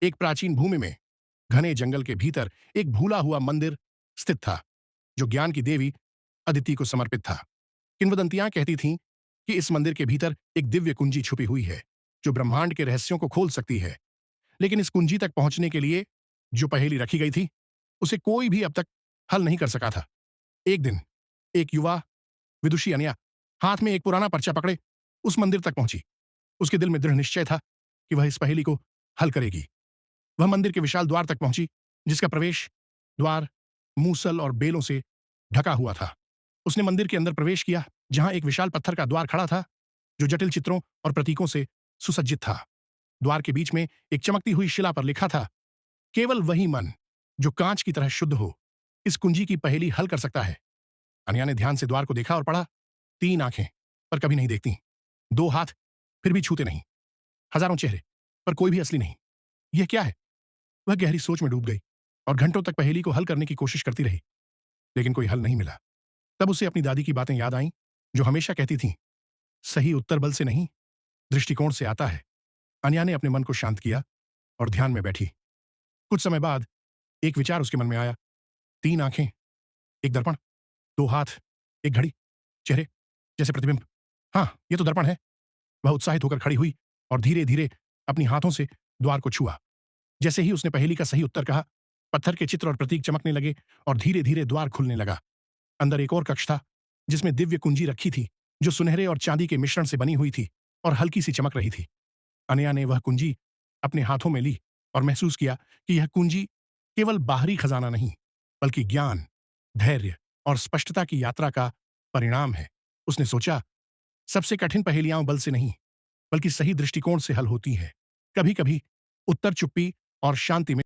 एक प्राचीन भूमि में घने जंगल के भीतर एक भूला हुआ मंदिर स्थित था, जो ज्ञान की देवी अदिति को समर्पित था। किंवदंतियां कहती थीं कि इस मंदिर के भीतर एक दिव्य कुंजी छुपी हुई है, जो ब्रह्मांड के रहस्यों को खोल सकती है। लेकिन इस कुंजी तक पहुंचने के लिए जो पहेली रखी गई थी, उसे कोई भी अब तक हल नहीं कर सका था। एक दिन एक युवा विदुषी अनया हाथ में एक पुराना पर्चा पकड़े उस मंदिर तक पहुंची। उसके दिल में दृढ़ निश्चय था कि वह इस पहेली को हल करेगी। वह मंदिर के विशाल द्वार तक पहुंची, जिसका प्रवेश द्वार मूसल और बेलों से ढका हुआ था। उसने मंदिर के अंदर प्रवेश किया, जहां एक विशाल पत्थर का द्वार खड़ा था, जो जटिल चित्रों और प्रतीकों से सुसज्जित था। द्वार के बीच में एक चमकती हुई शिला पर लिखा था, केवल वही मन जो कांच की तरह शुद्ध हो इस कुंजी की पहेली हल कर सकता है। अनया ने ध्यान से द्वार को देखा और पढ़ा, 3 आंखें पर कभी नहीं देखती, 2 हाथ फिर भी छूते नहीं, हजारों चेहरे पर कोई भी असली नहीं। यह क्या है? वह गहरी सोच में डूब गई और घंटों तक पहेली को हल करने की कोशिश करती रही, लेकिन कोई हल नहीं मिला। तब उसे अपनी दादी की बातें याद आईं, जो हमेशा कहती थीं, सही उत्तर बल से नहीं, दृष्टिकोण से आता है। अनया ने अपने मन को शांत किया और ध्यान में बैठी। कुछ समय बाद एक विचार उसके मन में आया, 3 आंखें, एक दर्पण, 2 हाथ, एक घड़ी, चेहरे जैसे प्रतिबिंब। हाँ, ये तो दर्पण है। वह उत्साहित होकर खड़ी हुई और धीरे धीरे अपनी हाथों से द्वार को छुआ। जैसे ही उसने पहेली का सही उत्तर कहा, पत्थर के चित्र और प्रतीक चमकने लगे और धीरे धीरे द्वार खुलने लगा। अंदर एक और कक्ष था, जिसमें दिव्य कुंजी रखी थी, जो सुनहरे और चांदी के मिश्रण से बनी हुई थी और हल्की सी चमक रही थी। अनया ने वह कुंजी अपने हाथों में ली और महसूस किया कि यह कुंजी केवल बाहरी खजाना नहीं, बल्कि ज्ञान, धैर्य और स्पष्टता की यात्रा का परिणाम है। उसने सोचा, सबसे कठिन पहेलियां बल से नहीं, बल्कि सही दृष्टिकोण से हल होती हैं। कभी कभी उत्तर चुप्पी और शांति में